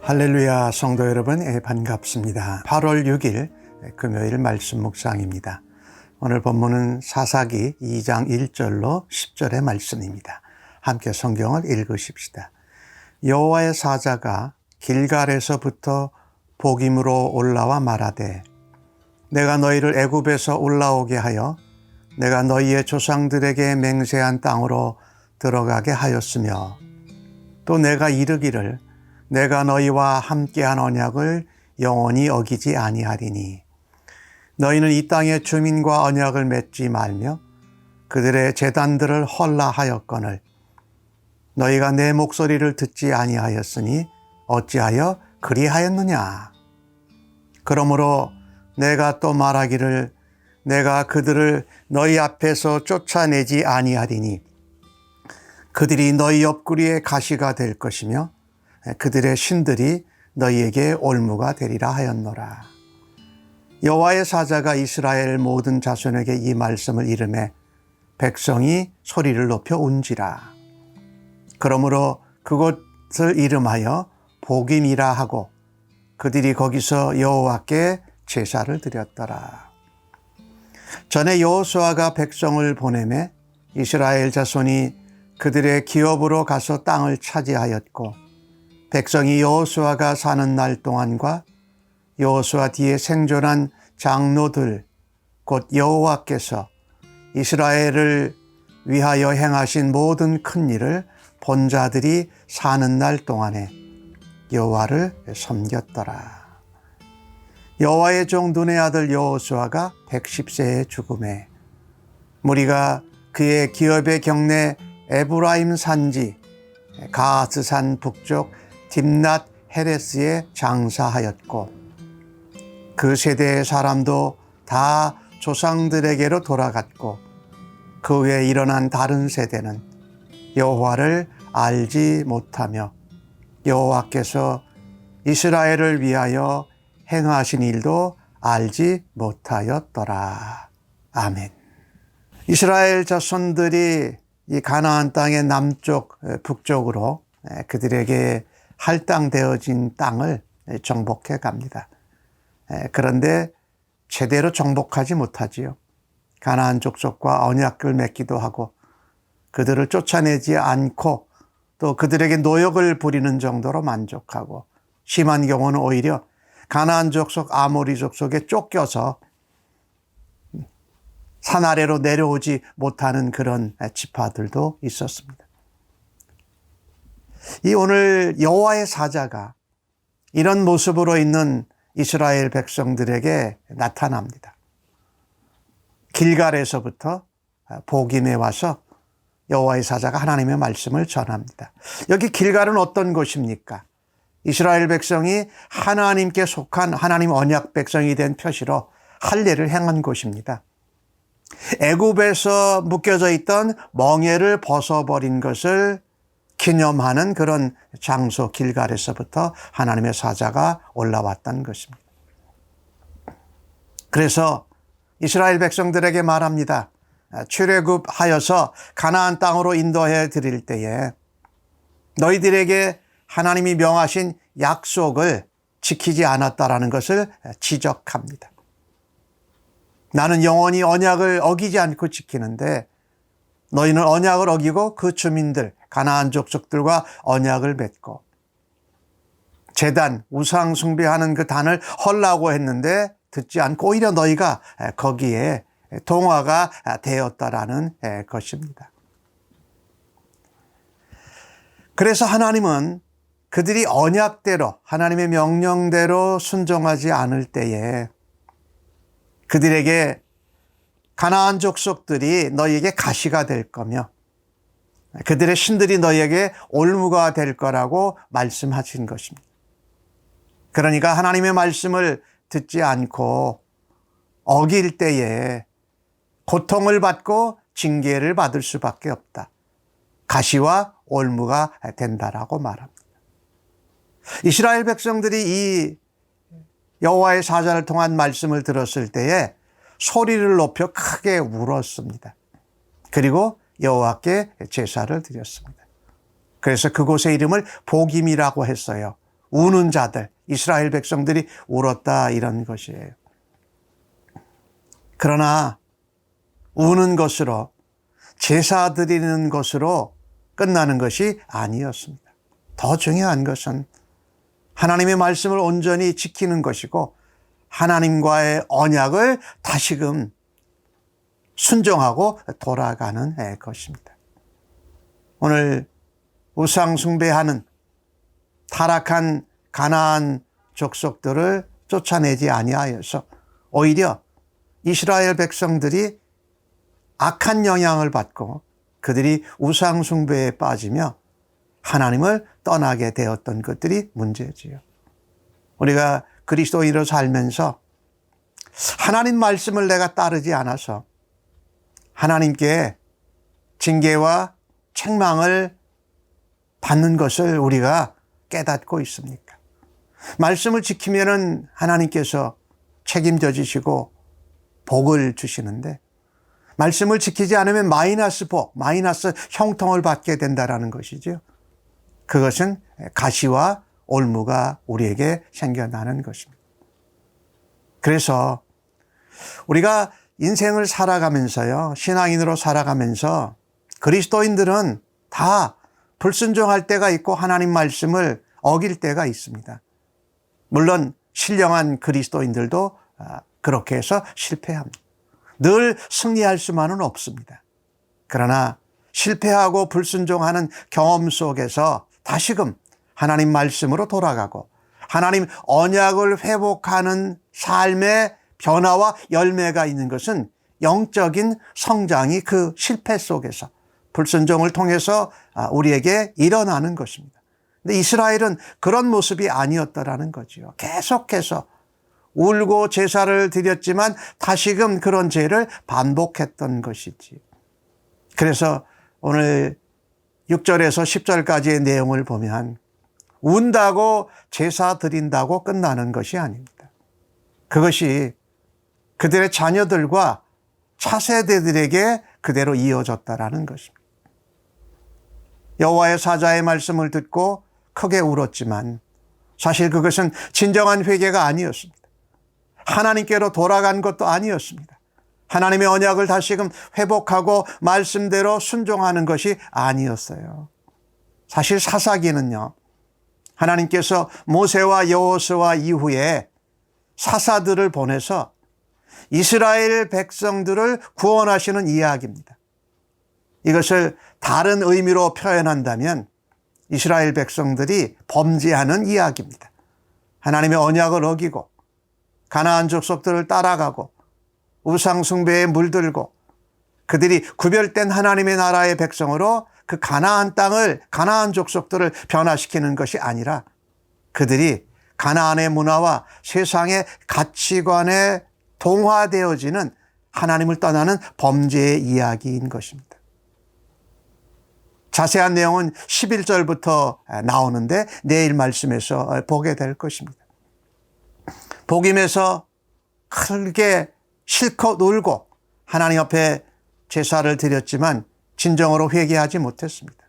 할렐루야 성도 여러분, 반갑습니다. 8월 6일 금요일 말씀 묵상입니다. 오늘 본문은 사사기 2장 1절로 10절의 말씀입니다. 함께 성경을 읽으십시다. 여호와의 사자가 길갈에서부터 복임으로 올라와 말하되 내가 너희를 애굽에서 올라오게 하여 내가 너희의 조상들에게 맹세한 땅으로 들어가게 하였으며 또 내가 이르기를 내가 너희와 함께한 언약을 영원히 어기지 아니하리니 너희는 이 땅의 주민과 언약을 맺지 말며 그들의 제단들을 헐라하였거늘 너희가 내 목소리를 듣지 아니하였으니 어찌하여 그리하였느냐. 그러므로 내가 또 말하기를 내가 그들을 너희 앞에서 쫓아내지 아니하리니 그들이 너희 옆구리에 가시가 될 것이며 그들의 신들이 너희에게 올무가 되리라 하였노라. 여호와의 사자가 이스라엘 모든 자손에게 이 말씀을 이르매 백성이 소리를 높여 운지라. 그러므로 그곳을 이름하여 복임이라 하고 그들이 거기서 여호와께 제사를 드렸더라. 전에 여호수아가 백성을 보내매 이스라엘 자손이 그들의 기업으로 가서 땅을 차지하였고 백성이 여호수아가 사는 날 동안과 여호수아 뒤에 생존한 장로들 곧 여호와께서 이스라엘을 위하여 행하신 모든 큰 일을 본 자들이 사는 날 동안에 여호와를 섬겼더라. 여호와의 종 눈의 아들 여호수아가 110세에 죽음에 무리가 그의 기업의 경내 에브라임 산지 가스산 북쪽 딥낫 헤레스에 장사하였고 그 세대의 사람도 다 조상들에게로 돌아갔고 그 후에 일어난 다른 세대는 여호와를 알지 못하며 여호와께서 이스라엘을 위하여 행하신 일도 알지 못하였더라. 아멘. 이스라엘 자손들이 이 가나안 땅의 남쪽 북쪽으로 그들에게 할당되어진 땅을 정복해 갑니다. 그런데 제대로 정복하지 못하지요. 가나안 족속과 언약을 맺기도 하고 그들을 쫓아내지 않고 또 그들에게 노역을 부리는 정도로 만족하고 심한 경우는 오히려 가나안 족속 아모리 족속에 쫓겨서 산 아래로 내려오지 못하는 그런 지파들도 있었습니다. 이 오늘 여호와의 사자가 이런 모습으로 있는 이스라엘 백성들에게 나타납니다. 길갈에서부터 복임에 와서 여호와의 사자가 하나님의 말씀을 전합니다. 여기 길갈은 어떤 곳입니까? 이스라엘 백성이 하나님께 속한 하나님 언약 백성이 된 표시로 할례를 행한 곳입니다. 애굽에서 묶여져 있던 멍에를 벗어버린 것을 기념하는 그런 장소 길갈에서부터 하나님의 사자가 올라왔다는 것입니다. 그래서 이스라엘 백성들에게 말합니다. 출애굽하여서 가나안 땅으로 인도해 드릴 때에 너희들에게 하나님이 명하신 약속을 지키지 않았다라는 것을 지적합니다. 나는 영원히 언약을 어기지 않고 지키는데 너희는 언약을 어기고 그 주민들 가나안 족속들과 언약을 맺고 제단 우상 숭배하는 그 단을 헐라고 했는데 듣지 않고 오히려 너희가 거기에 동화가 되었다라는 것입니다. 그래서 하나님은 그들이 언약대로 하나님의 명령대로 순종하지 않을 때에 그들에게 가나안 족속들이 너희에게 가시가 될 거며 그들의 신들이 너희에게 올무가 될 거라고 말씀하신 것입니다. 그러니까 하나님의 말씀을 듣지 않고 어길 때에 고통을 받고 징계를 받을 수밖에 없다. 가시와 올무가 된다라고 말합니다. 이스라엘 백성들이 이 여호와의 사자를 통한 말씀을 들었을 때에 소리를 높여 크게 울었습니다. 그리고 여호와께 제사를 드렸습니다. 그래서 그곳의 이름을 복임이라고 했어요. 우는 자들, 이스라엘 백성들이 울었다 이런 것이에요. 그러나 우는 것으로, 제사 드리는 것으로 끝나는 것이 아니었습니다. 더 중요한 것은 하나님의 말씀을 온전히 지키는 것이고 하나님과의 언약을 다시금 순종하고 돌아가는 것입니다. 오늘 우상 숭배하는 타락한 가나안 족속들을 쫓아내지 아니하여서 오히려 이스라엘 백성들이 악한 영향을 받고 그들이 우상 숭배에 빠지며 하나님을 떠나게 되었던 것들이 문제지요. 우리가 그리스도인으로 살면서 하나님 말씀을 내가 따르지 않아서 하나님께 징계와 책망을 받는 것을 우리가 깨닫고 있습니까? 말씀을 지키면은 하나님께서 책임져 주시고 복을 주시는데 말씀을 지키지 않으면 마이너스 복, 마이너스 형통을 받게 된다라는 것이죠. 그것은 가시와 올무가 우리에게 생겨나는 것입니다. 그래서 우리가 인생을 살아가면서요, 신앙인으로 살아가면서 그리스도인들은 다 불순종할 때가 있고 하나님 말씀을 어길 때가 있습니다. 물론 신령한 그리스도인들도 그렇게 해서 실패합니다. 늘 승리할 수만은 없습니다. 그러나 실패하고 불순종하는 경험 속에서 다시금 하나님 말씀으로 돌아가고 하나님 언약을 회복하는 삶의 변화와 열매가 있는 것은 영적인 성장이 그 실패 속에서 불순종을 통해서 우리에게 일어나는 것입니다. 근데 이스라엘은 그런 모습이 아니었다라는 거지요. 계속해서 울고 제사를 드렸지만 다시금 그런 죄를 반복했던 것이지. 그래서 오늘 6절에서 10절까지의 내용을 보면 운다고 제사 드린다고 끝나는 것이 아닙니다. 그것이 그들의 자녀들과 차세대들에게 그대로 이어졌다라는 것입니다. 여호와의 사자의 말씀을 듣고 크게 울었지만 사실 그것은 진정한 회개가 아니었습니다. 하나님께로 돌아간 것도 아니었습니다. 하나님의 언약을 다시금 회복하고 말씀대로 순종하는 것이 아니었어요. 사실 사사기는요, 하나님께서 모세와 여호수아 이후에 사사들을 보내서 이스라엘 백성들을 구원하시는 이야기입니다. 이것을 다른 의미로 표현한다면 이스라엘 백성들이 범죄하는 이야기입니다. 하나님의 언약을 어기고 가나안 족속들을 따라가고 우상 숭배에 물들고 그들이 구별된 하나님의 나라의 백성으로 그 가나안 땅을, 가나안 족속들을 변화시키는 것이 아니라 그들이 가나안의 문화와 세상의 가치관에 동화되어지는 하나님을 떠나는 범죄의 이야기인 것입니다. 자세한 내용은 11절부터 나오는데 내일 말씀에서 보게 될 것입니다. 복임에서 크게 실컷 울고 하나님 앞에 제사를 드렸지만 진정으로 회개하지 못했습니다.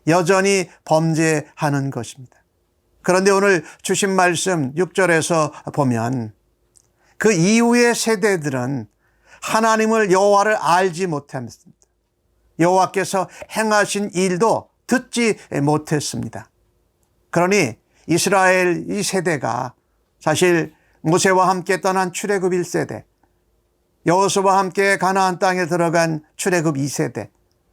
여전히 범죄하는 것입니다. 그런데 오늘 주신 말씀 6절에서 보면 그 이후의 세대들은 하나님을 여호와를 알지 못했습니다. 여호와께서 행하신 일도 듣지 못했습니다. 그러니 이스라엘 이 세대가 사실 모세와 함께 떠난 출애굽 1세대, 여호수아와 함께 가나안 땅에 들어간 출애굽 2세대,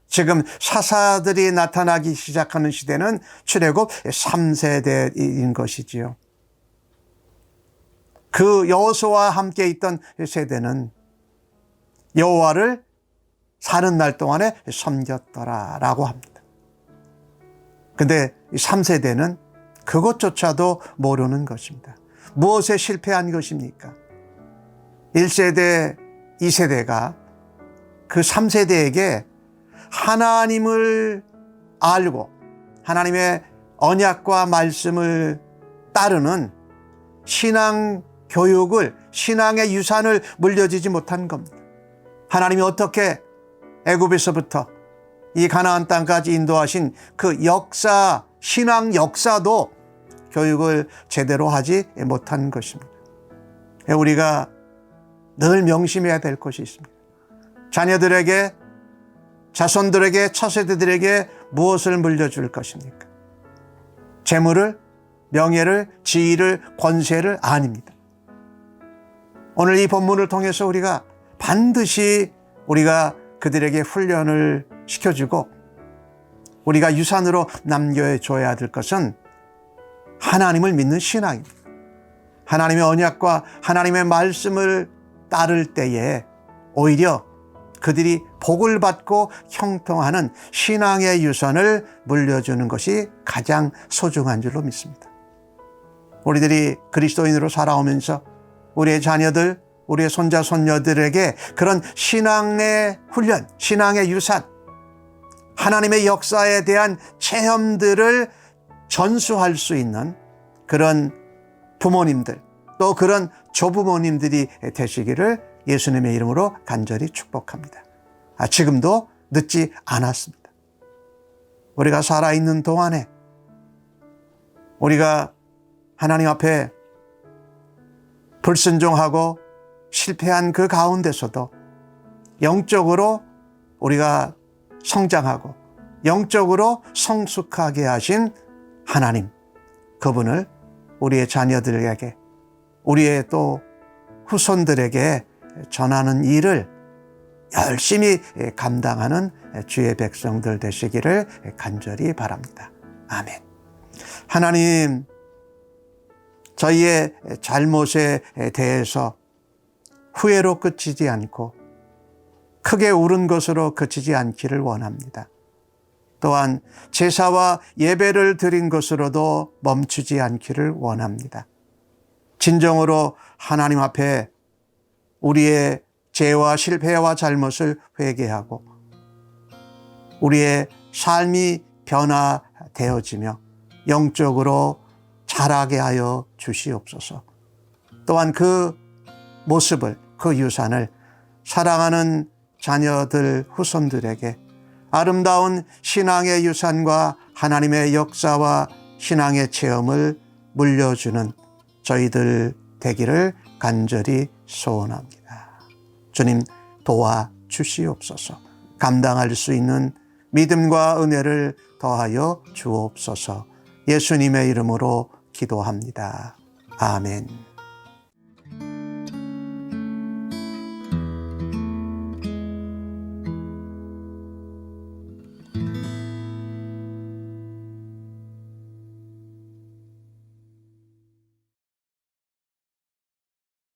지금 사사들이 나타나기 시작하는 시대는 출애굽 3세대인 것이지요. 그 여호수아와 함께 있던 세대는 여호와를 사는 날 동안에 섬겼더라라고 합니다. 그런데 3세대는 그것조차도 모르는 것입니다. 무엇에 실패한 것입니까? 1세대, 2세대가 그 3세대에게 하나님을 알고 하나님의 언약과 말씀을 따르는 신앙 교육을, 신앙의 유산을 물려주지 못한 겁니다. 하나님이 어떻게 애굽에서부터 이 가나안 땅까지 인도하신 그 역사, 신앙 역사도 교육을 제대로 하지 못한 것입니다. 우리가 늘 명심해야 될 것이 있습니다. 자녀들에게, 자손들에게, 차세대들에게 무엇을 물려줄 것입니까? 재물을, 명예를, 지위를, 권세를 아닙니다. 오늘 이 본문을 통해서 우리가 반드시 우리가 그들에게 훈련을 시켜주고 우리가 유산으로 남겨줘야 될 것은 하나님을 믿는 신앙입니다. 하나님의 언약과 하나님의 말씀을 따를 때에 오히려 그들이 복을 받고 형통하는 신앙의 유산을 물려주는 것이 가장 소중한 줄로 믿습니다. 우리들이 그리스도인으로 살아오면서 우리의 자녀들, 우리의 손자, 손녀들에게 그런 신앙의 훈련, 신앙의 유산, 하나님의 역사에 대한 체험들을 전수할 수 있는 그런 부모님들, 또 그런 조부모님들이 되시기를 예수님의 이름으로 간절히 축복합니다. 지금도 늦지 않았습니다. 우리가 살아있는 동안에 우리가 하나님 앞에 불순종하고 실패한 그 가운데서도 영적으로 우리가 성장하고 영적으로 성숙하게 하신 하나님, 그분을 우리의 자녀들에게, 우리의 또 후손들에게 전하는 일을 열심히 감당하는 주의 백성들 되시기를 간절히 바랍니다. 아멘. 하나님, 저희의 잘못에 대해서 후회로 그치지 않고 크게 울은 것으로 그치지 않기를 원합니다. 또한 제사와 예배를 드린 것으로도 멈추지 않기를 원합니다. 진정으로 하나님 앞에 우리의 죄와 실패와 잘못을 회개하고 우리의 삶이 변화되어지며 영적으로 자라게 하여 주시옵소서. 또한 그 모습을, 그 유산을 사랑하는 자녀들, 후손들에게 아름다운 신앙의 유산과 하나님의 역사와 신앙의 체험을 물려주는 저희들 되기를 간절히 소원합니다. 주님 도와주시옵소서. 감당할 수 있는 믿음과 은혜를 더하여 주옵소서. 예수님의 이름으로 기도합니다. 아멘.